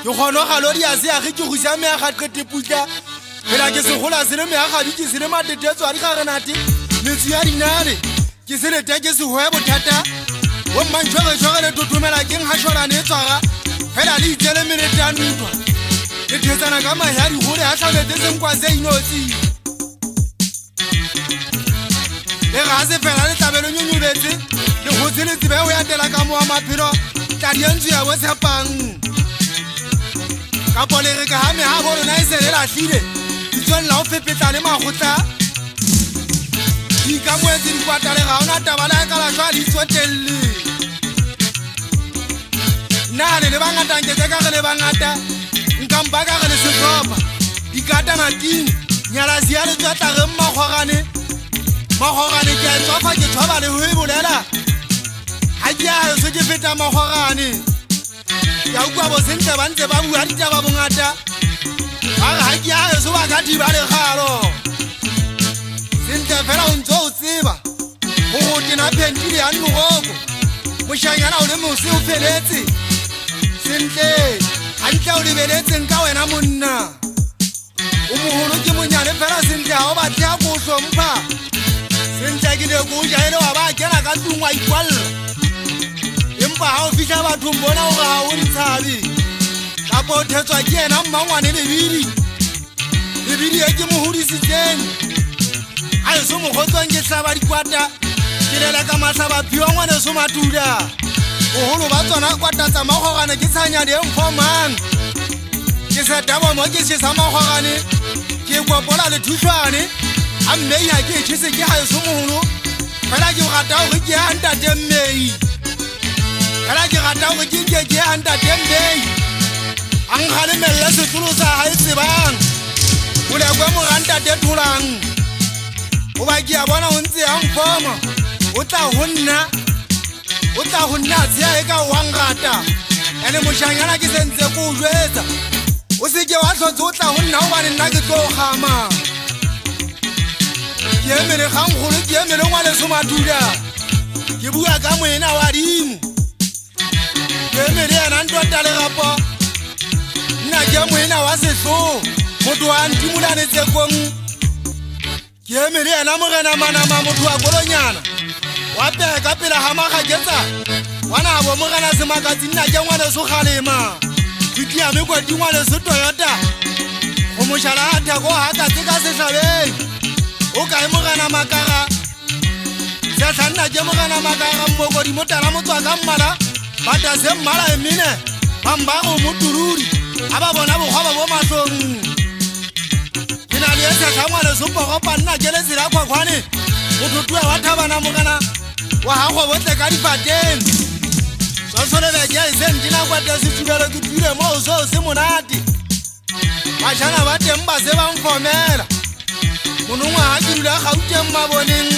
Ke kgono ga lori a se a ge ke go sia me a ga qete puka pela ke se gola se le me a ga di ke se le matetetso a di ga renate metsi ya dinale ke se le teke se hoya bothata o mantshwere tshwere le totomela ke ha shora ne tsara fela le itele minute ya ntwa ke thetsana ka mahari hore a tlhabetse seng kwa se inotsi le ga se fela le tlabelo nyonyobetse le gotse le tsebe o ya tela ka mo a maphelo tla di ntse ya bo tshepang ka pole re ka ha me ha bo rona e se le lahlile tswella o fepetla le magotla di ka moetse di kwata le ga ona taba la ka la jwa di tswetelle na le bangata nke ka ga le bangata nkampa ka ga le setlhopa di kata mating nyala sia le tsatla re mmagogane ke a tsofa ke thoba le ho e bolela ha ke a se ke feta magogane ya ukwa bo sentle ba ntse ba bua ditaba bongata ha ke a se ba ka diba le galo sentle fela o ntse o tseba go tena pentile ya nnogoko moshanyana o le mose o feletse sentle hantle o lebeletseng ka wena monna o moholo ke monyane fela sentle ha o batle a go hlompha sentle ke ne go jaele wa ba kena ka tlung wa ikwalla empa ha o fihla bathong bona o ga o ntshabe kapo o thetswa ke yena mmangwane lebidi e ke mo hodisitseng a e so mo gotswang ke hlaba dikwata ke lela ka mahlaba phiwa ngwane so matula boholo ba tsona kwata tsa magogane ke tshanya di enfomang ke sa taba mo ke se sa magogane ke kopola le thushwane a mmei ha ke tshise ke ha e so moholo fela ke rata hore ke a ntate mmei fela ke rata hore ke a ntate mmei ang gale mella setolo sa ha e tsebang o le kwa mo ranta de tholang o ba ke a bona o ntse a mfoma o tla honna tsia e ka wangata ene moshanyana ke sentse go jwetsa o se ke wa tlhotse o tla honna o bane nna ke tlo gama ke emele gang golo ke emele ngwa le somatula ke bua ka moena wa dimo ke emele yana ntota le gapo nna ke moena wa sehlo motho wa ntimulane tsekong ke emele yana morena manama motho wa kolonyana wa peka pela ha magaketsa wana bo morena semakatsi nna ke ngwane so kgalema ke ya me kwa dingwane se Toyota go moshala hatha go haka tseka se hlabeng o ka e morena makara ya tsanna ke morena makara mmoko di motala motswa ka mmala bata se mmala emine bamba go motururi aba bona bo goba bo matlong ina le sa tsamwana so go pa nna ke le tsela kwa kwane o tutua wa thabana morena wa ha go botle ka dipateng so le be ke se ndina kwa tse tsubelo ke tire mo so se monate bashana ba teng ba se ba mfomela monongwa ha ke dula gauteng maboneng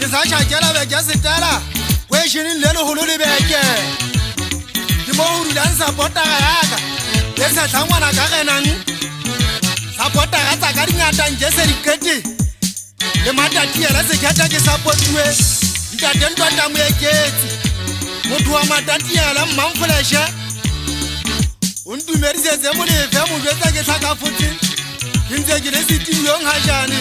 ke sa tshakela be ke setela question le le holo le beke ke mo o dula supporta ga yaka le sa tlangwana ka genang supporta ga tsa ka dingata nje se dikete le matati ya se khata ke supportwe ntate ntwa mo eketse motho wa matati ya la mmamfleshe o ntumerisetse mo le fe mo jwetsa ke tlhaka futsi ke ntse ke le sitiyong ha jane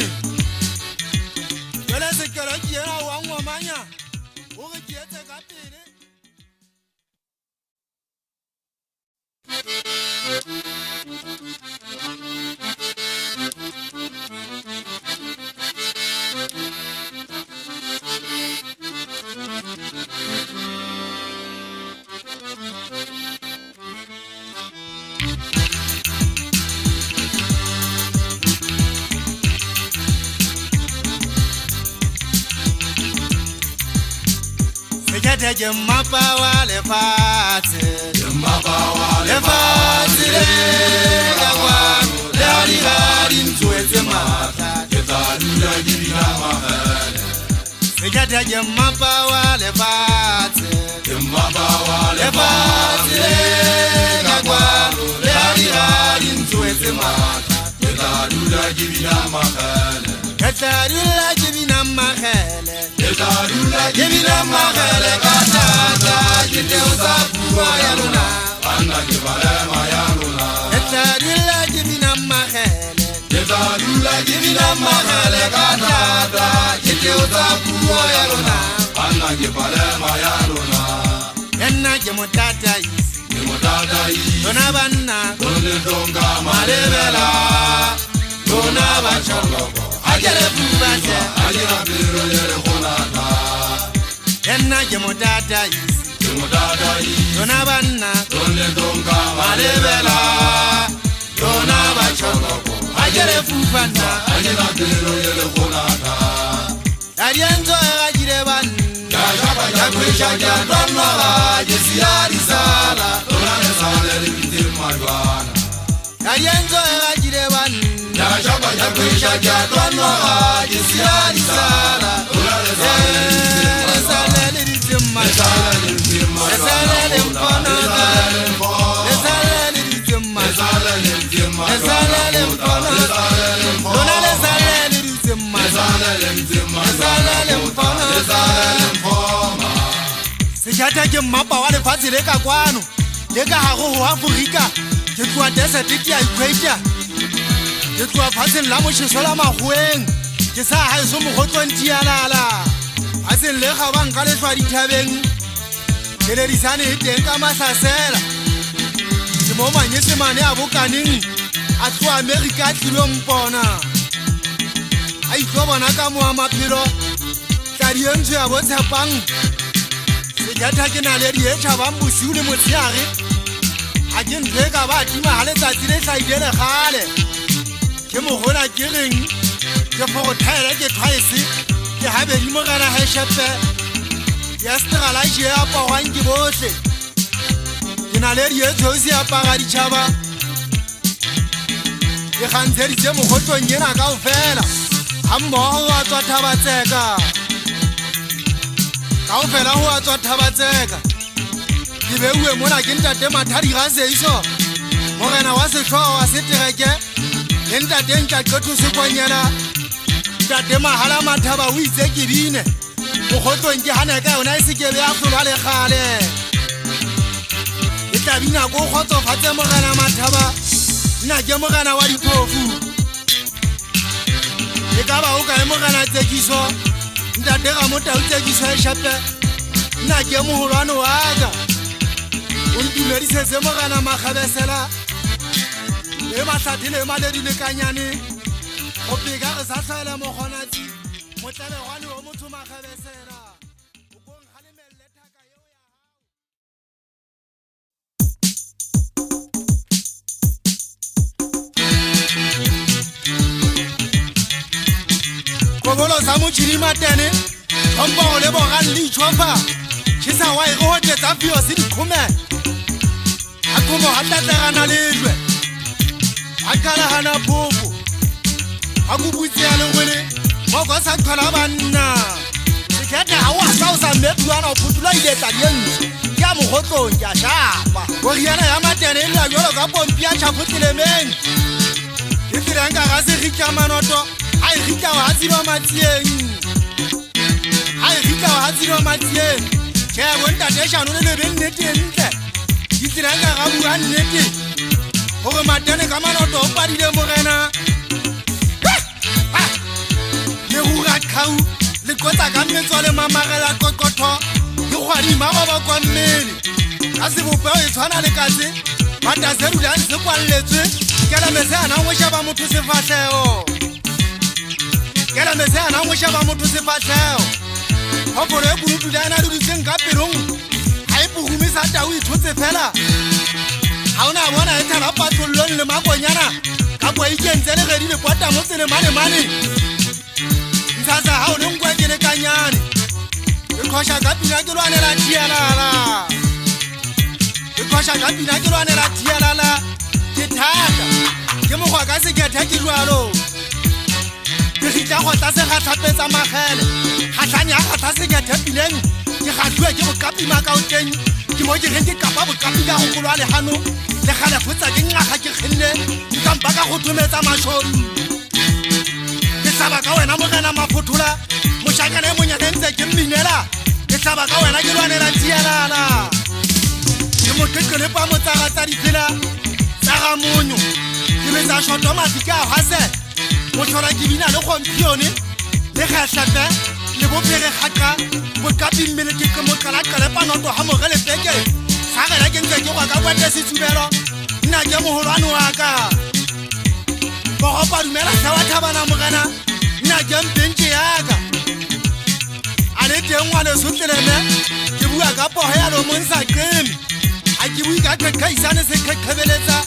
wala se kala ke yana wa ngwamanya o re ke etse ka pele je mapa wa le fatse ka kwa le ntwetse mata ke tadula dibina mahale je mapa wa le fatse ka kwa le ntwetse mata ke tadula dibina mahale Ketarula jibina mahele Ketarula jibina mahele Katata jite usapu wa yaluna Anda kibale mayanu bina magale ka thata ke tsa puo ya lona Anna ke palema ya lona enna ke motata lona banna Dole donga malebela lona ba choloko ajere bubase Ajira biro yere khonata enna ke motata lona banna Dole donga malebela lona ba choloko ajere bubana Ajira biro yere khonata arienzo ajire banna Ya kwisha ya donna Jesiari sala Dona sala limiti madwana arienzo ajire banna Ya shaba ya kwisha ya donna Jesiari sala Dona sala limiti Sejata ke mmapa wa lefatshe le ka kwano le ka hago ho Afrika ke tloa desert ya Equator ke tloa fatsheng la motjheso la magoeng ke sa ha eso mogotlong tialala a seng le ga banka le hlwa dithabeng ke le disane e teng ka masasela ke mo manyesemane a bokaneng a tloa America a tlilo mpona a itlo bona ka moa maphelo tladientso ya botshepang Sejata ke na le dietša bang bosiu le motsheare a ke ntho e ka ba tima ga letsatsi le hlaile gale ke mogola ke reng ke fogothaele ke twice ke gabedi mogana heshepe ya stralaše e apagwang ke bohle ke na le dietšo o se apaga ditšhaba ke kgantsheditše mogotlong yena kao fela ga mmogo a tswa thabatseka ka o fela ho a tswa thabatseka ke beuwe mona ke ntate Mathadi ga seiso morena wa sehloho wa setereke le ntate Ntlaqetho Sekwanyela ntate Mahala Mathaba o itse ke bine mogotlong ke hane ka yona e sekebe ya hlolwa le gale ke tabina go kgotsofatse morena Mathaba nna ke morena wa diphofu e ka ba o ka le morena Tsekiso ntate ga motao Tsekiso e shepe nna ke moholwane wa ka o ntumedisetse morena Makgabesela le mahlathi le maledi le kanyane go peka re sa tlhaela mokgonatsi motlabegwane wa motho Makgabesela o bong galemelle thaka eo ya Kobolo sa motšhirimatene tlhompho le bogan le itšhofa tšhisa wa e go hotetsa fio se dikhume a khomo ga tlatlegana lejwe a kalagana phofo a kubutsea legwele moko sa tlhola banna sekete ga o a sa o sa mmetuana o photula iletsa dientsho ke a mogotlong ke a shapa koriana ya matene e lea jalo ka pompi a tšhapotselemeng ke tirang ka ga segika manoto a e rika wa tsino matsieng a e rika wa tsino matsieng ke bontate shano le lebe nnete ntle ke tirang ka ga bua nnete gore matene ka manoto o padile morena le rura khau le kotsa ka metso le mamagela kokotho ke kgwadi magoba kwa mmele ka sebopeo e tshwana le katse mataserulang se kwalletswe ke la mese ana go sheba motho sefatlhego Kela mese ana go sheba motho sefatlhego Hopolo e burutu da ena duditseng ka perong ga e pogumisa tau e thotse fela ga o na bona e thara patlollong le makonyana ka kwa ikentse le gedi le kwata mo tsele mane ntsatsa ga o le nkwa ke le kanyane e kgosha ka pina ke lwanela tialala e kgosha ka pina ke lwanela tialala ke thata ke mogwa ka sekethe ke jwalo ke gitla go tla se ga tlhapetsa magele gatlhanye a ga tla se ke thepileng ke gatluwe ke bokapi makaoteng ke mo ke reng ke kapa bokapi ka go golwa legano le gale fotsa ke ngaga ke kgenne ke kampa ka go thometsa mašodu ke tlhaba ka wena mogena mafothola mošakane monyane ntse ke mminela ke tlhaba ka wena ke lwanela tialala ke moketlele pa motsaga tsa ditsela tsa ga monyo ke betsa shoto mafika a gase mo tshwara ke bina le gompione le kgahlape le bopere kgaka bokapi mmele ke ke mokalakale panoto ha mogele peke sa gela ke ntse ke gwa ka kwete setsubelo nna ke moholwane wa ka go gopa dumela sa wa thabana mogana nna ke mpentse ya ka a le teng wa le sotleleme ke bua ka poho ya lo monsa qemi a ke bui ka kakaisane se kakabeletsa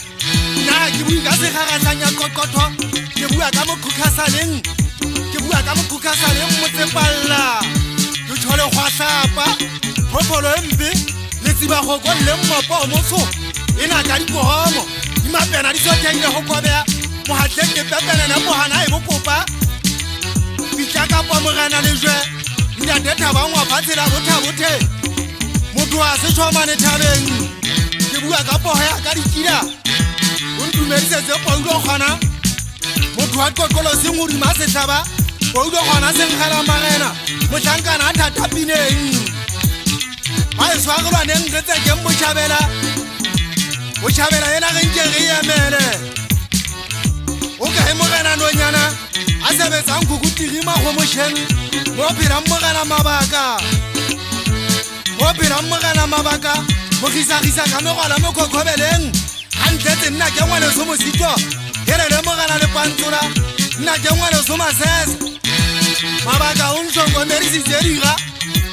nna ke bui ka se garatlanya kokotho ke bua ka mokhukasaneng ke bua ka mokhukasaneng motsepalla ke tshole gwahlapa phopolo empe le tsiba go go le mmopo motho ena ka dipohomo di mapena di soteng go kobea mo hatleng ke pepela na mohana e bokopa bitla ka po mogana le jwe nda data ba ngwa phatsela bothabothe motho a se tshomane thabeng ke bua ka poho ya ka dikila o ntumeditse tse poulo gona motho a kokolo se ngudi mase tlaba poulo gona se ngela marena motlankana a thatapineng ba e swagolwaneng re tseke botšhabela yena ge nke re emele o kae mogena nonyana a sebetsang kukutirima go mošheng mo phelang mogena mabaka mo gisagisa ka megwala mo khokhobeleng gantletse nna ke ngwaleso mosito kerele mogena le pantsola nna ke ngwaleso masese mabaka o ntlhokomerisitse dira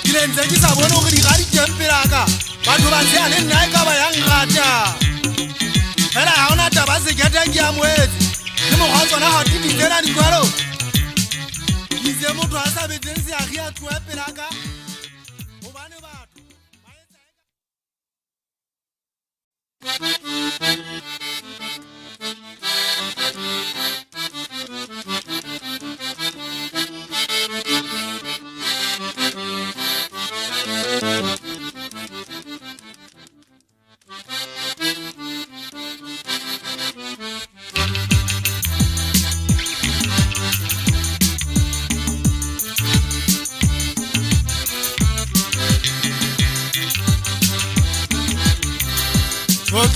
ke le ntse ke sa bone gore dira ditempelaka batho ba tshea le nna e ka ba yang rata fela ga ona taba sekete ke ya moetse ke mokgwa tsona ga tititsena dikwalo itse motho a sa betseng seagi a tloe pelaka gobane batho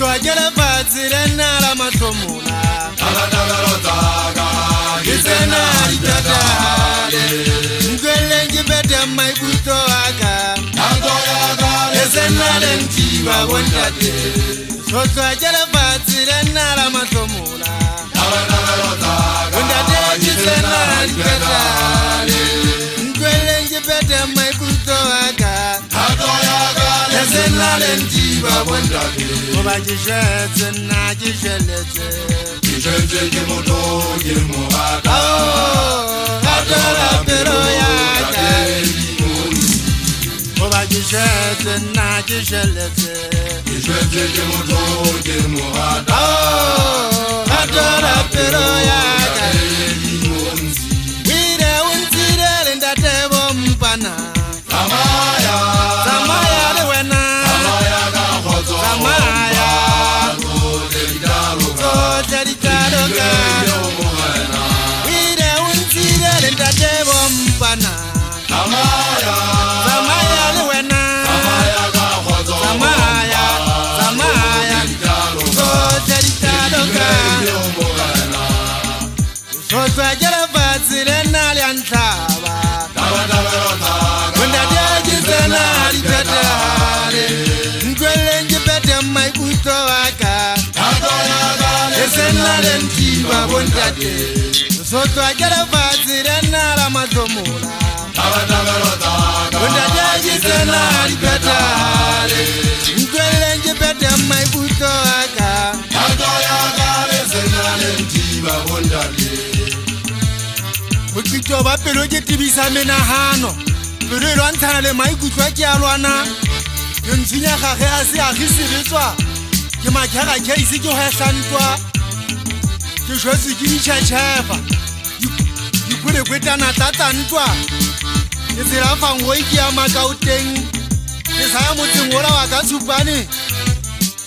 Twajela fazile nala matomula Tagatagalo taga Gizena itatale Ngwele njibete maibuto aga Tango yaga Lezena lentiba wendate Twajela fazile nala matomula Tagatagalo taga Wendate gizena itatale Ngwele njibete maibuto aga Tango yaga Lezena lentiba wendate Oba jishetse na jisheletse Jishetse ke moto ke mohata Hatara pero yaka Oba jishetse na jisheletse Jishetse ke moto ke mohata Hatara pero yaka Wire unzire lenda tebo mpana Samaya le wena Samaya Twajela fazile nali antaba Wenda jizena litatale Ngwele njipete maikuto waka Esena lentiba bondate Twajela fazile nala matomula Wenda jizena litatale Ngwele njipete maikuto waka Esena lentiba bondate Ukito ba pelo ke tibisa menahano pelo lwantshana le maikutlo ke a lwana yo ntshinya gage a se a gisebetswa ke makhara case ke ho hlantwa ke shotse ke ditšhatšhafa di kule kwetana tlatlantwa ke tsela fango ke ya makauteng ke sa ya motseng ola wa ka tshupane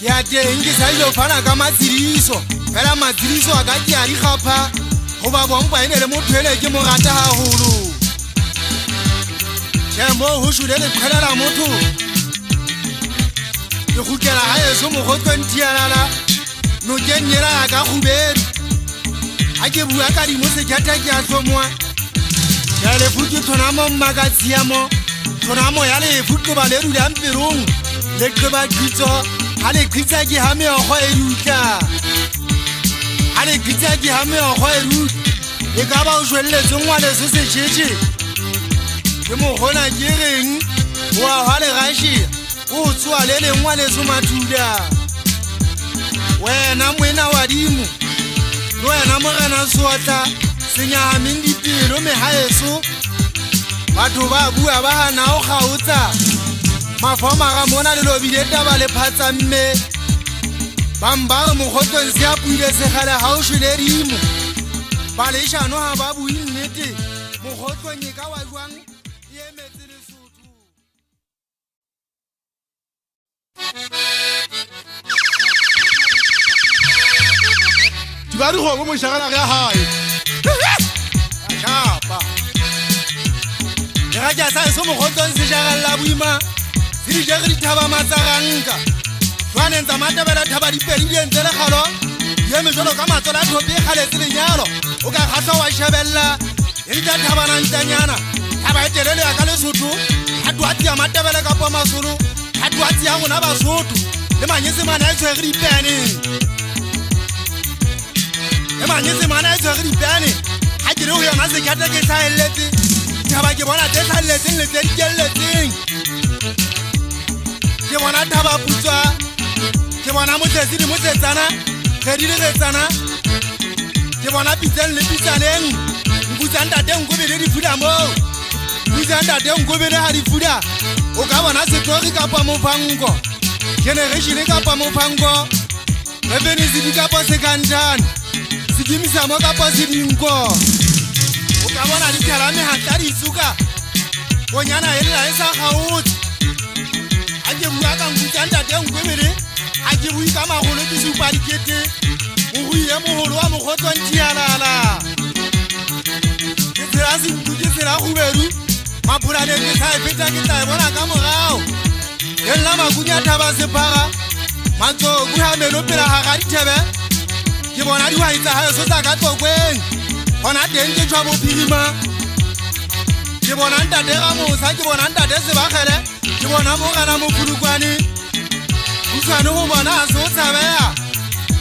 ke a teng ke sa ilo fana ka matsiriso fela matsiriso a ka ke a di gapha Oba bomba ene le motho ene ke mo rata haholo ke mo ho shude le qhelela motho ke khukela ha eso mo go 20 yalala no kenyela ka khubedi ha ke bua ka di mo se khetha ke a hlomwa ya le fuki thona mo magazine mo thona mo ya le fuki ba le rula mpirong le qeba kitso ha le qitsa ke ha me go e rutla ha le qitsa ke ha me go e rutla e ka ba o jwelletse ngwane se se tshetse ke mo gona ke reng wa ha le gashi o tswa le ngwane se mathuda wena moena wa dimo wena morena swata senya mindi pelo me haeso batho ba bua ba hana o gautsa mafoma ga mona le lobile taba le phatsa mme bamba mo gotsong se a puile se gale ha o shwele dimo ba le shano ha ba bui nnete mo gotsong e ka wa jwang e emetse le sotho ba di go mo shagala ga hae chapa ya ja sa so mo gotsong se shagala buima se di jagri thaba matsaranka jwane ntsa matabela thaba di pedi di entse le galo ye me jolo ka matsola thope gale tse lenyalo o ka gasa wa shebella e di thaba na ntanyana thaba e telele ya ka le sotho ha twatsi ya matabela ka po masolo ha twatsi ya ngona ba sotho le manyese mana e tshwere di pene manyese mana e tshwere dipane ha ke re ho yona se khatha ke tsaelletse thaba ke bona tse tsaelletseng le tse dikelletseng ke bona thaba putswa ke bona motsetsi di motsetsana ge di diretsana ke bona pitseng le pitsaneng mputsang tateng go bele di fuda mo mputsang tateng go bele ha di fuda o ka bona setori kapa mofango generation kapa mofango rebeni se di kapa se kanjana sikimisa mo ka pasi dinko o ka bona di tla me ha tla di suka bonyana ela e sa gaut a ke bua ka ngutsa ntate ngwebele a ke bui ka magolo di supa dikete o buye moholo wa mogotlo ntialala ke tsela se ke tsela go beru mapura le ke sa fetsa ke tla bona ka morao ke nna makunya thaba separa matso bua melo pela ha ga dithebe ke bona di waitsa ha so tsa ka tlokweng bona teng ke tshwa bophirima ke bona ntate ga mosa ke bona ntate se ba gele ke bona mo gana mo pulukwane o tsane go bona so tsabea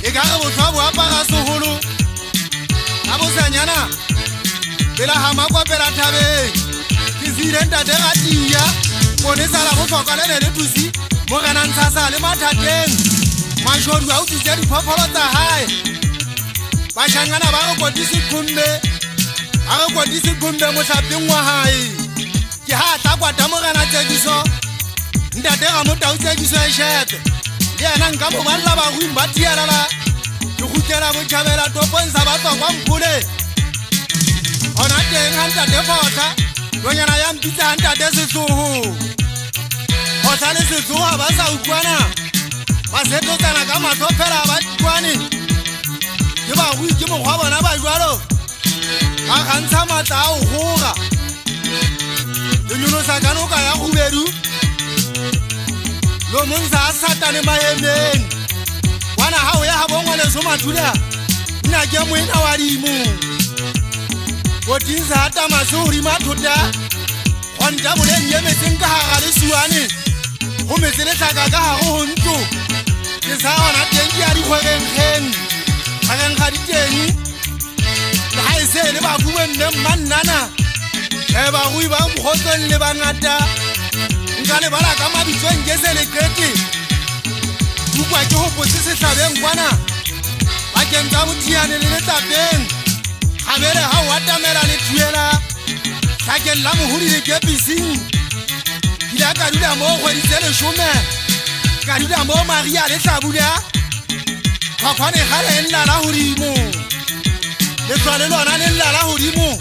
e ka re botlhwa bo apara soholo a bosanyana pela ha makwapela thabeng ke zile ntate ga tia bone sala go tlhoka le tusi mo gana ntshasa le mathateng mashodu a o tsitse diphoofolo tsa hae bashangana ba go kodise khumbe mo tlapeng wa hae ke ha tla kwata morena tsekiso ntate ga mo tau tsekiso e shete le yena nka mo balla ba go imba tielala ke gutlela botjhabela toponsa ba tswa kwa mphule ona teng ha ntate fotla lonyana ya mpitsa ha ntate setsoho o sa le setsoho ba sa utlwana ba setotsana ka matho fela ba utlwane ke ba go ke mo gwa bona ba jwalo ba gantsha matla a o goga le nyolosa kanoka ya go bedu lo monza a satane maemeng wana ha o ya ha bongwa le so mathuda nna ke moena wa dimo go tinsa hata masuri mathuda gwanta bole nyemetseng ka ga le suane go metsele tlaka ka ga go ntlo ke sa ona teng ya di khwegeng gang ga diteng la ha se le ba bueng le mannana e ba go iba mgotsong le bangata nka le bala ka mabitsong ke se le kete bukwa ke go potse se tlabeng kwana ba kentsa motiane le tlapeng ga bele ha o atamela le tuela sa ke la mohudi le ke pising ila ka dula mo go di tsele shome ka dula mo Maria le tlabula khwane gale nna la hodimo le tswale lona le nna la hodimo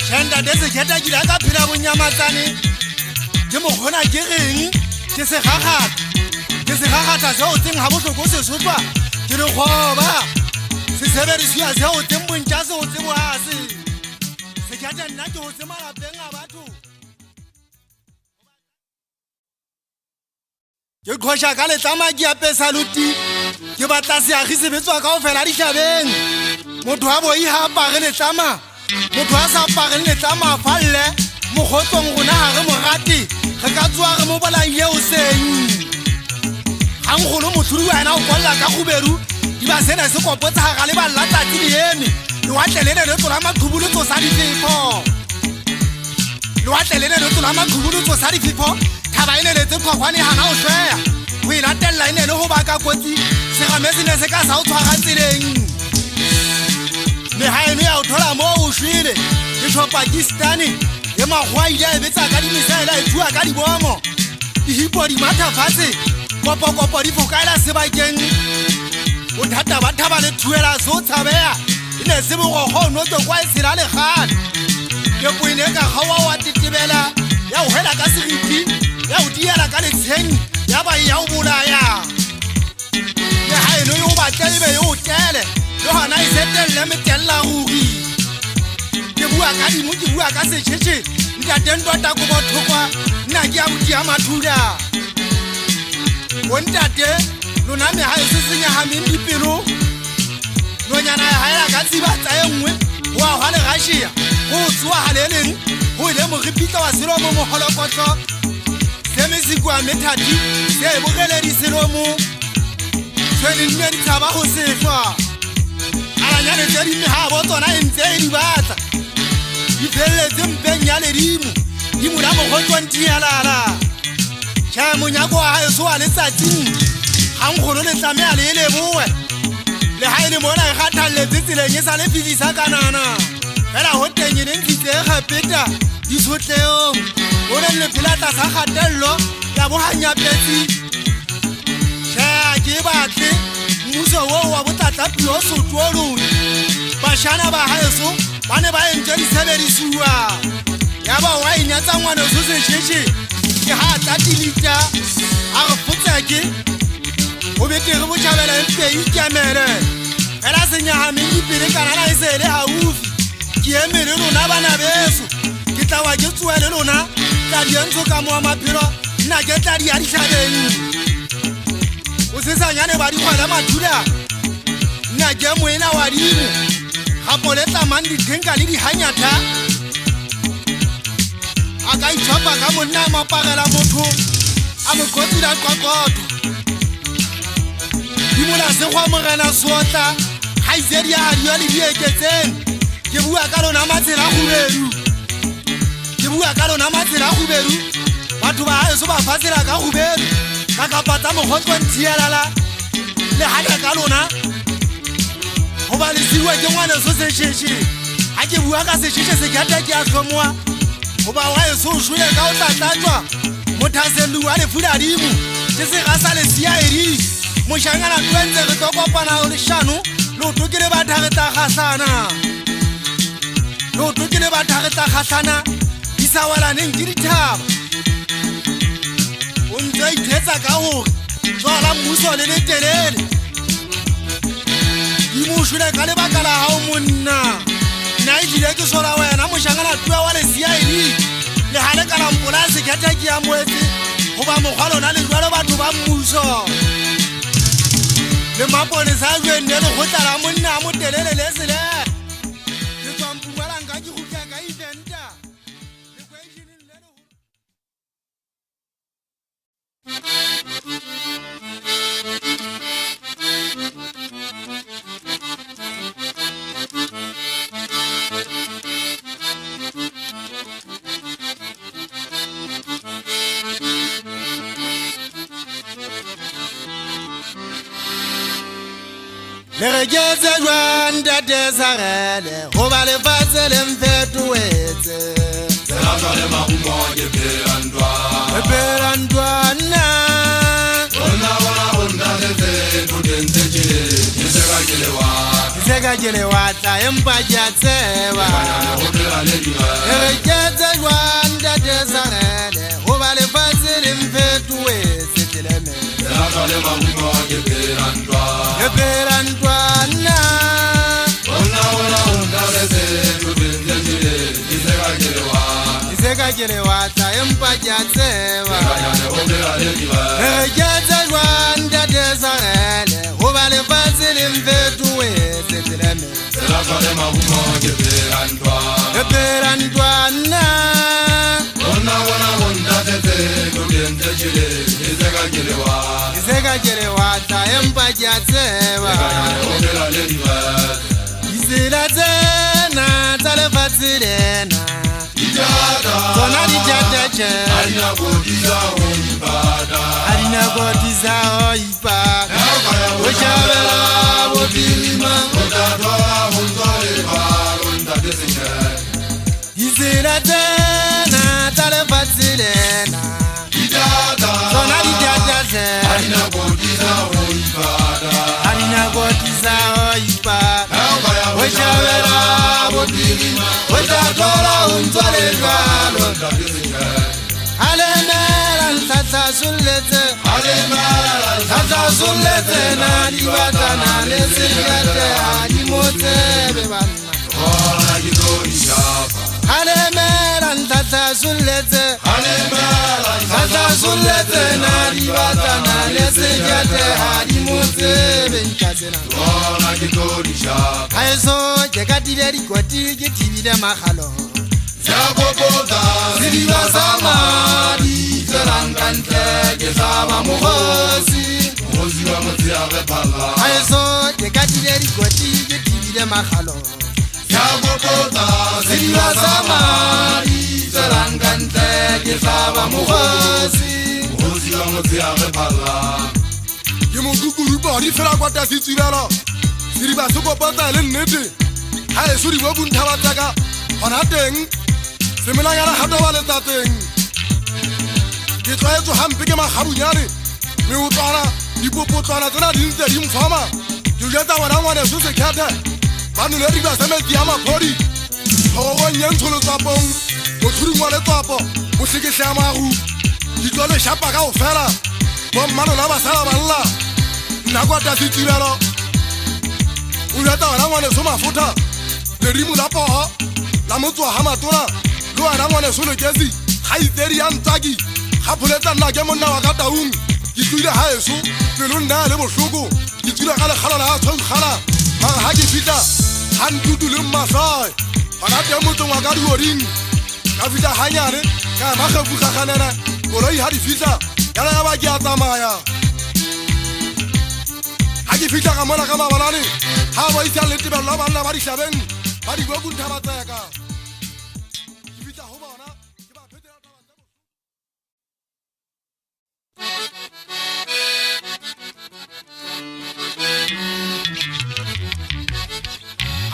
tshenda de se kheta ke la ka phela bonyamatsane ke mo gona ke reng ke se gagata se o tseng ha botlhoko se sotlwa ke re goba se sebediswa se o tseng bontja se o tsebo hase se kheta nna ke o tsema lapeng a batho ke khosha ka le tlama ke apesa luti ke batla se agise betswa ka o fela di tlabeng motho a boi ha apare letlama motho a sa apare letlama falle mogotsong gona ha re morati re ka tswa re mo bolang ye o seng hang golo mothuri wena o kwalla ka khuberu di ba sena se kopotsa ha le ba latati le ene le watlelene le tsola maqhubulu tso sa difefo le watlelene le tsola maqhubulu tso sa difefo thaba ene le tsekhwakhwane hana o shweya go ilatella ene le go ba ka kotsi se ga mesine se ka sa o tshwara tseleng le ha ene ya o thola mo o shwile le tsho Pakistan le magwa ile e betsa ka dimisela e tsua ka dibomo di hipo di matha fatse kopo di fokaela sebakeng o thata ba thaba le thuela so tshabea ine se bogogo no tlo kwa isira le gana ke poine ka gawa wa titibela ya o hela ka seriti ya o diela ka letsheng ya ba ya o bolaya le ha eno yo ba tlebe yo tele le hona e setelle metella ruri ke bua ka di mo ke bua ka setšhetše nka tento ta go bothokwa nna ke a butia mathula ontate lona me ha e se senya ha meng dipelo nonyana ya haela ka tsibatsa e nngwe wa hwa le gashia go tswa haleleng go ile mo ripitla wa selo mo moholokotlo se mesikwa methati se bogele di selo mo tswele nne di tsaba go sefwa alanya le tse di ha bo tsona e ntse e di batla di feletse mpeng ya ledimo di mo la mo go tswantialala cha monyako wa hae so a letsatsing hang golo le tsamea le le boe le ha ile mona e kgathalletse tseleng e sa le fidisa kanana fela ho teng le ntse ga peta di sotleo o le pelata sa kgatello ya bohanya petsi cha ke batle muso wo wa botlatla pio sotolo bashana ba haeso bane ba entse di sebedisuwa ya ba wa inyatsa ngwana so se tshetshe ke ha tatilita a go fotsake o betere bo tšhabela mpe ikemele fela senya ha meng pele kana la isele ha ufi ke emele lona bana beso ke tla wa ke tsuele lona tla di ntso ka mo maphelo nna ke tla di a ditlhabeng o se sanyane ba di khwala mathula nna ke moena wa dimo gapo le tlamang dithenka le di hanyatha a ka itshwapa ka monna a mapagela motho a mokotsila qoqoto di mola sekgwa morena sotla ga isedi ya gadio le dieketseng ke bua ka lona matsela a kgubedu ke bua ka lona matsela a kgubedu batho ba gaeso ba fatsela ka kgubedu ka kapatsa mogotlonthielala le gata ka lona go ba lesiwa ke ngwane so setšhetše ga ke bua ka setšhetše se kata ke a tlhomoa goba wa eso o shwele ka o tlatlatswa mothaselu wa lefuladimo ke se ga sa lesia edi mošangana twentse re tlo kopana o lešano leoto ke le bathageta kgatlana di sa welaneng ke dithaba o ntse a ithetsa ka gore tswala mmuso le letelele di mo shwele ka lebaka la gao monna nna e dile ke sola wena mošangana tua wa lesia-edi le gale kalampola a sekgetha ke ya moetse goba mokgwa lona le jwalo batho ba mmuso le maponesa a jwenne le kgotla la monna a motelele le sele le tswampumalanka ke gutla ka eventa lekweisheneng le le regetse jwang ntate Sarele go ba lefatshe le mfetoetse Serata le mahumo ke phela ntwana ona le tsetho dentse tjele seka ke le watla empa ke a tseba le regetse jwang ntate Sarele go ba lefatshe le mfetoetse teleme Serata le mahumo ke phela ntwana ona le tsetho dentse tjele seka ke le watla empa ke a tseba le regetse jwang ntate Sarele go ba lefatshe le mfetoetse teleme humo ke perantwa eperantwana ona wana wonda tete kudente chile izeka jelewa ta empajatseba ogela lenwa izilazena talefatsilena ijada tona dijateche alina kotiza oipada oshabela bobima otatola hunzole baronda desinga izilazena talefatsilena ijada tona dijateche alina kotiza oipada oshabela bobima otatola hunzole baronda desinga alemela ntata sulete na libatana lesigate alimotsebe banna ona gidori shapa alemela ntata sulete na libatana lesigate alimotsebe nkatsena ona gidori shapa ayeso jekatile likoti kitibile mahalo Jagoboda Zidiba Samadi Zerangante Gezaba Muhosi Muhosi wa Mutiare Pala ayeso jekatile likoti kitibile mahalo Jagoboda Zidiba Samadi Zerangante Gezaba Muhosi Muhosi wa Mutiare Pala Yemongukuru bari fela kwata situbela Zidiba sokopata le nnete ayeso di bobunthabataka ona teng semela yana hatoba le tateng ke tloetso hampe ke magabunyane me o tswana dipopotswana tsena di ntse di mfama ke jetsa ngwana ngwane so se khethe ba nole riba semetsi ya maphodi tlhogogong ye ntsho letswapong mothuring wa letswapo o sekese ya magu di tlo le shapa ka go fela bo mmanola ba sala balla nna kwa tasitsibelo o jetsa ngwana ngwane so mafotha lerimo la pogo la motswa ga matona lo ana ngwane solo kesi ga itsedi ya ntsaki ga pholetsa nna ke monna wa ka taung ke tlile ga eso pelo nna le bohloko ke tsile ga legala la tshogala mara ga ke fitla ga ntutu le mmasai gona teng motsong wa ka dioring ka fitla ganyane ka magefugaganela koloi ga di fitla yana ya ba ke a tsamaya ga ke fitla ka mona ka mabalane ga ba isa letebelo la banna ba ditlhabeng ba dibokunthabatseka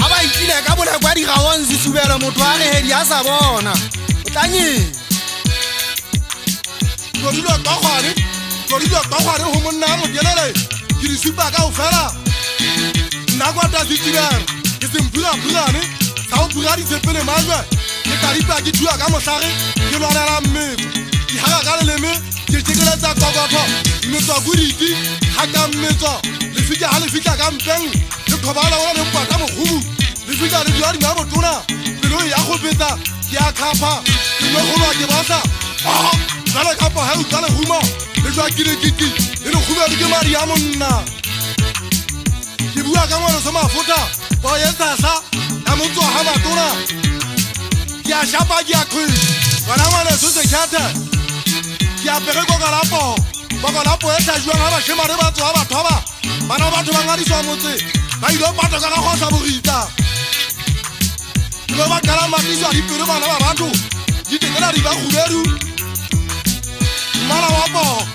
aba itile ka bona kwa digaong sesubelo motho a re hedi a sa bona o tanyeng tlodilwe tokgwane go monna a motelele ke di supa ka go fela nna kwa tasitsibelo ke semphulaphulane sa go phura disepele majwe ke taripa ke thua ka motlhage ke lwanela mmetso ke haga ka leleme ke tekeletsa kokotho mmetswa kuriti ga ka mmetswa lefika ga lefika ka mpeng le thobala ona lempa ka mogobu lefika le dua dingwa botona pelo ya go betsa ke a khapha ke megolwa ke basa jale kapa ga utlwa lehumo le jwa kirikiki le legubedi ke madi ya monna ke bua ka ngwane so mafotha bo ye sasa ya motswa ga matona ke a shapa ke a kgwedi ngwana ngwane so se khethe ke apere kokolapo e tlajuang ga bashemane ba tsoa bathoba bana ba batho ba ngadiswa motse ba ilo patoka ka gosa borita ilo ba kala matiswa dipelo bana ba batho di tekela di ba khubedu mmala wa pogo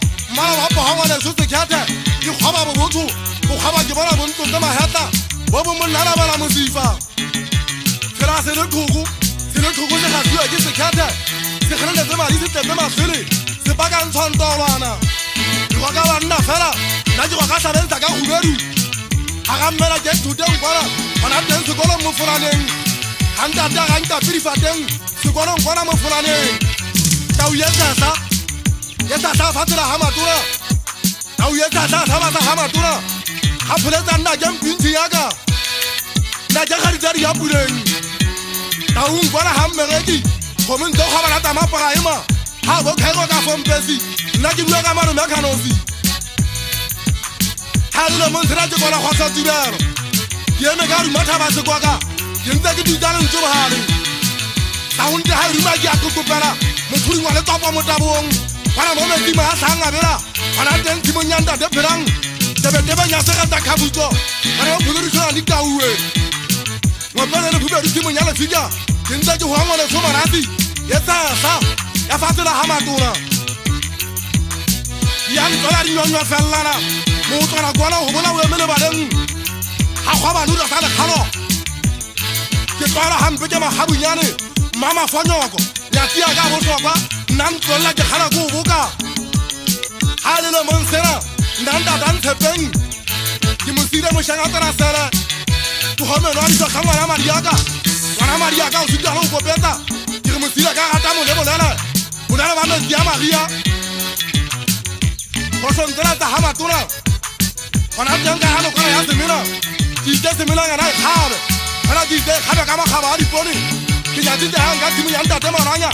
ga ngwane so se khethe ke kgwaba bobotho go kgwaba ke bona bontsotse mahetla bo bo monnana bala mosifa fela se le tlhoko se gasiwa ke se khethe se kgeleletse madi se tetse mafele se baka ntshwantolwana ke go ka banna fela nna ke go ka tlhabentsa ka khubedu ga ga mmela ke thuteng kwana gona teng sekolong mo folaneng ga ntate ga nkapedifateng sekolong kwana mo folaneng tau ye sasa fatsela ga matona tau ye sasa tlhabasa ga matona ga pholetsa nna ke mpintshi yaka nna ke gaditsadi ya puleng taung kwana ga mmereki gomentse go bana tamaporaema ga bo kgaego ka fompesi nna ke bua ka malome kanosi ga le montshena ke kona go sa tsibelo ke eme ka rumathaba sekwaka ke ntse ke ditsaleng tse bohale sa ho nte ha e rima ke a kokopela motho ringwa le tsapa mo tabong bana mo metima a tlhang a bela bana teng timong ya ntate phelang tebe nya se rata khabutso bana bo pholo di tshwana di tauwe ngopela le phubedi timong ya lefika ke ntse ke hoangwa le somarati ya fatela ha matona ya ntsola di nyonywa fellana mo tswana kwana ho bona o emele baleng ha khwa banu da sa le khalo ke tswala hampe ke mahabunyane mama fanyoko ya tia ka bohlokwa nna ntsolla ke khala go boka ha le le monsera ndanda dan tshepeng ke mosire mo shanga tsana sele to home no a khangwa la mariaka o sitla ho kopeta ke mosire ka rata mo le bolala ba me dia maria go sontsela ta ha matona ona tanga ha no kana ya semina di semina ya na khabe ana di khabe ka makgaba a dipone ke ja dite hanga timo ya ntate maranya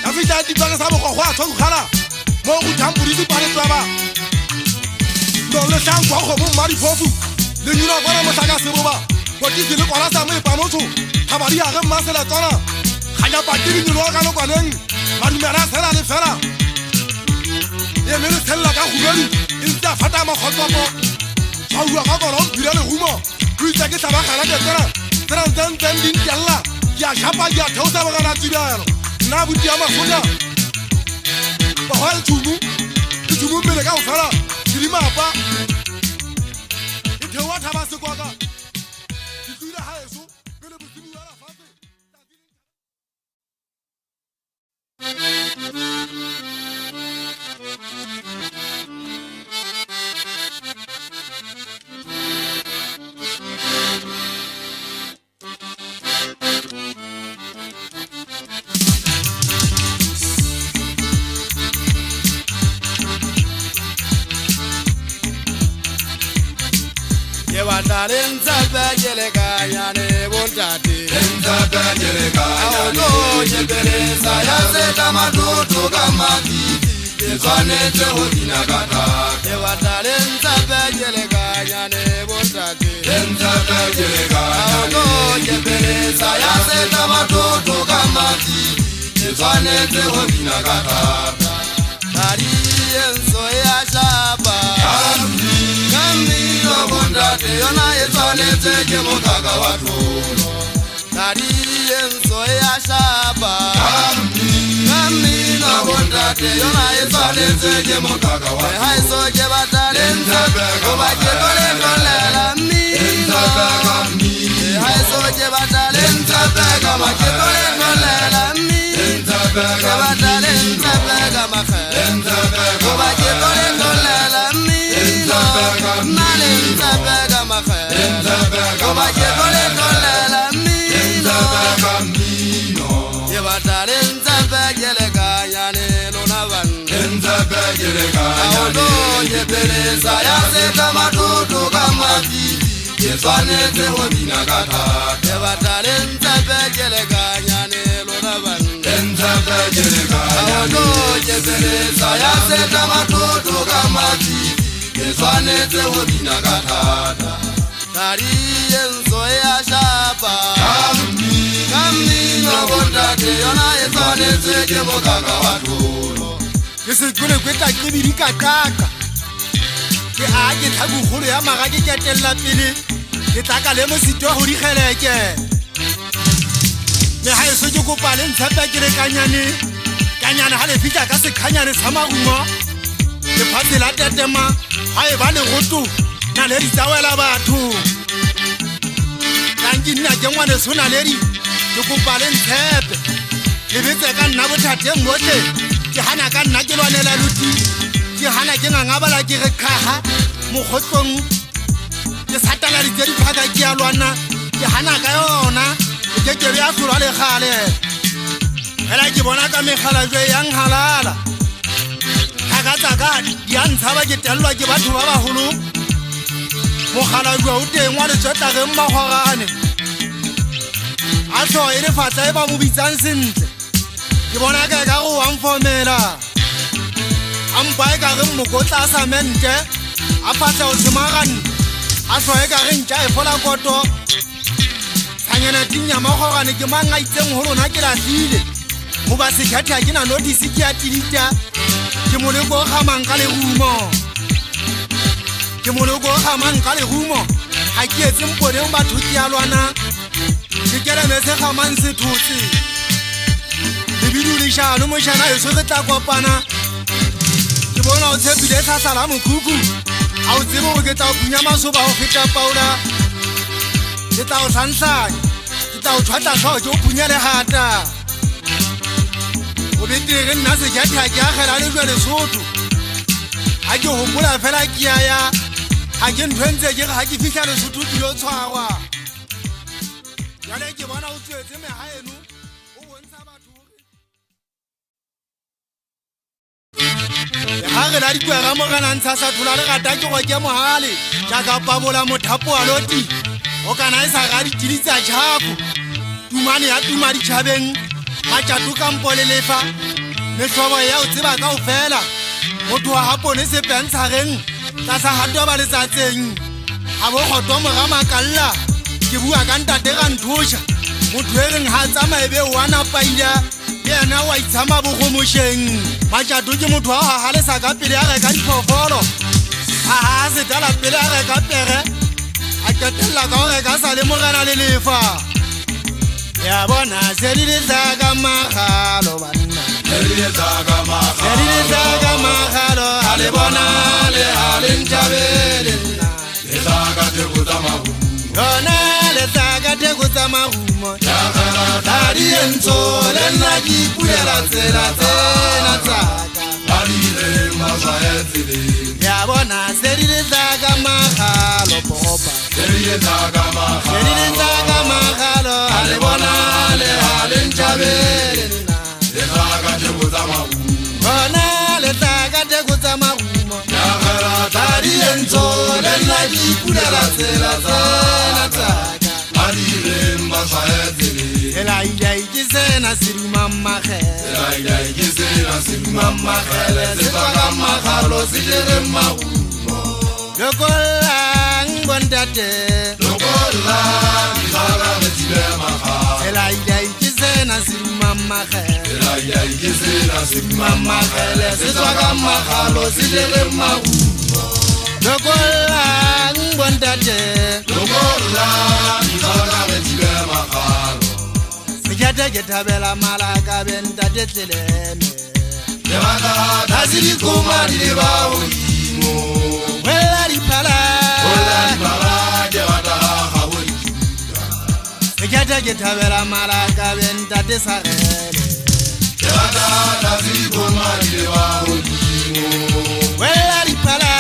ya fitla di tsaka sa bo go a tsho khala mo go thampuri di pare tsaba no le tang go mo mari fofu le nyina bona mo saka seboba go di le kwana sa mo pa motho ha ba di a re masela tsona khanya pa di nyino ka no kwaneng mari mera sela le fela ye me le tella ka khubeli inta fata mo khotsopo tshauwa ka bona o phira le humo o itse ke taba khala ke tsena din tella ya shapa ya thosa ba kana tsibelo na buti ya mafonya ba ha tumu mele ka o fela dilima pa ke wa thaba se kwa ka ke tsula ha eso pele bosibu ya la fase Lenza pegele kaya ne bontate Lenza pegele kaya ne bontate ya seta madutu kama kiti Yezwanete hodina kata Lenza pegele kaya ne bontate Lenza pegele kaya ne bontate ya seta madutu kama kiti Yezwanete hodina kata Tari enso ya shaba Kambi no bondate yona yezwanete ke mukaka watulo Tari enso ya shaba Kambi no bondate yona yezwanete ke mukaka watulo Hai soje batalenza Oba kekole kolela mi Hai soje batalenza Kama kekole kolela mi Batalenza pega makhe Oba kekole kolela mi Nalenza pega makhe Oba kekole kolela mi Yebatalenza pegele kaya ne lonavan Lenza pegele kaya ne yebeleza ya seta matutu kama kiti Yezwanete hodina kata Yebatalenza pegele kaya ne lonavan Lenza pegele kaya ne yebeleza ya seta matutu kama kiti Yezwanete hodina kata Tari enzo ya shaba Kambi no bondate yona yezwanete ke mukaka watulo ke se kone kweta ke birika kaka ke a ke tlhabogolo ya maga ke ketella pele ke tlaka le mo sitwa go di geleke me ha eso ke kopa le ntshepa ke re kanyane ha le fitla ka sekhanyane sa maguma ke phatse la tetema ha e ba le goto na le ditawela batho kanki nna ke ngwane sona leri ke kopa le ntshepe le betse ka nna bothateng botle ke hana ka nna ke lwanela luti ke hana ke ngangabala ke re khaha mogotlong ke satala di tedi phaka ke ya lwana ke hana ka yona ke ke ya hlwa le khale hela ke bona ka megala jwe yang halala ka tsaka ya ntshaba ke tellwa ke batho ba baholo mogala jwa o teng wa le tsheta ge mmagorane a tlo ere fatla e ba mo bitsang sentle ke bona ka go amfomela ampa e ka re mmokotla sa mente a fatla o tshimagane a tlo e ka re ntja e fola koto Tanyana tinya mogogane ke mang a itseng ho rona ke lahlile go ba se khatha ke na notice ke a tilita ke moleko ga mang ka lerumo ke moleko ga mang ka lerumo ha ke etse mpone batho ke a lwana ke kele metse ga mang se thotse le bidu le shano mo shana e so re tla kopana ke bona o tshepile tsa sala mokhukhu a o tsebo ke tla punya masoba ho feta paula ke tla o tsantsanya ke tla o tshwata so ke o punya le hata o betere nna se ja thaka ya gela le jwa Lesotho ha ke hopola fela ke ya ha ke ntwentse ke ga ke fihla Lesotho ke yo tshwarwa jale ke bona o tswetse mehaeno o bontsha batho ha re la dikwera mo kana ntsha sa thola le gata ke go ke mohale jaaka pabola mothapo a loti o kana isa ga di tilitsa tshako tumane ya tumadi tšhabeng matšatu kampo le lefa mehlobo ya o tseba ka o fela motho wa hapone sepentshageng tla sa hato ba letsatseng ga bo kgotwa moga makalla ke bua ka ntate ga nthoša motho e reng ga tsamaye be wa napaila le yena wa itshama bogomošeng matšatu ke motho wa go galesa ka pele a reka diphoofolo a setala pele a reka pere a qetelela ka go reka sa le mogena le lefa ya bona se di tsaka magalo banna se di tsaka magalo ale bona le ale ntabele le tsaka te kutamagu yona le tsaka te kutamagu ya gala tadi entso le nna di puela tsela tsena tsaka badi le masaetsile ya bona se di tsaka magalo popa se di tsaka magalo ale bona le ale ntabele le tsaka te kutamagu yona le tsaka te kutamagu ya gala tadi entso le nna di puela tsela tsena tsaka badi le masaetsile ela ida ikisena siruma magele se tsaka magalo se dire magumo lokolang bontate lokolang tsaka metile magalo ela ida ikisena siruma magele se tsaka magalo se dire magumo lokolang bontate lokolang tsaka metile magalo ke thabela malaka bentate tseleme le baka tasiri kuma di le ba hodimo wela di pala ke bata ga bo dijuda ke thabela malaka bentate sarele le baka tasiri kuma di le ba hodimo wela di pala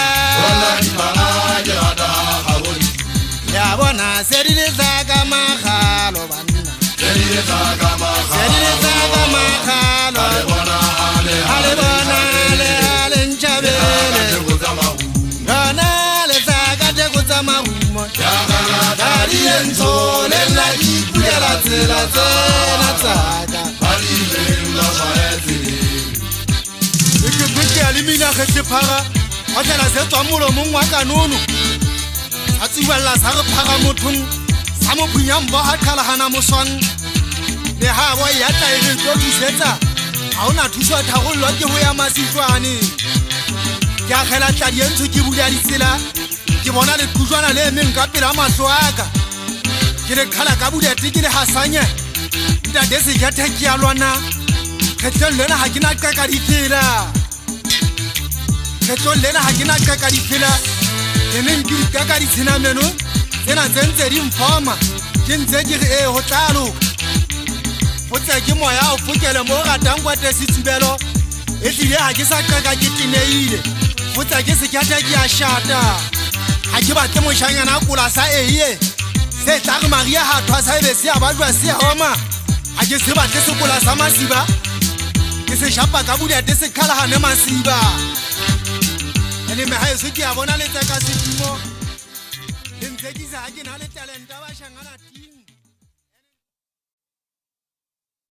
ke bata ga bo dijuda ya bona se di le tsaka magalo banna se di le tsaka magalo ale bona ale ntabele yona le tsaka te kutsamagumo ya gala tadi entso le nna di puela tsela tsena tsaka badi le masaetsile ke beke a lemina ge sephara a tsela se tswa molomong wa kanono a tsiwalla sa re phara mothong sa mo phunyang bo ha qhalagana moswang le ha bo ya tla ire tlo thusetsa ha ona thuso thagollo ke ho ya masitswane ke a khela tla dientsho ke bula ditsela ke bona le tlujwana le emeng ka pela mahlo aka ke le khala ka bula tiki le hasanya nda dese ya thaki ya lwana khetlo lena ha kina qaka ditsela khetlo lena ha kina qaka ditsela eneng ke qaka ditsena meno tsena tsentse di mfama ke ntse ke re ho tlalo o tsa ke moya o fokele mo ratang kwa tesitsibelo e tlile ha ke sa qaka ke tineile o tsa ke se khatha ke a shata ha ke batle moshanyana kula sa eye se tla re Maria ha thwa sa ebe se a bajwa se homa ha ke se batle se kula sa masiba ke se shapa ka budate se khalahane masiba ene me ha e se ke a bona le tsa ka setimo le ntse ke sa ha ke na le talenta ba shangana ti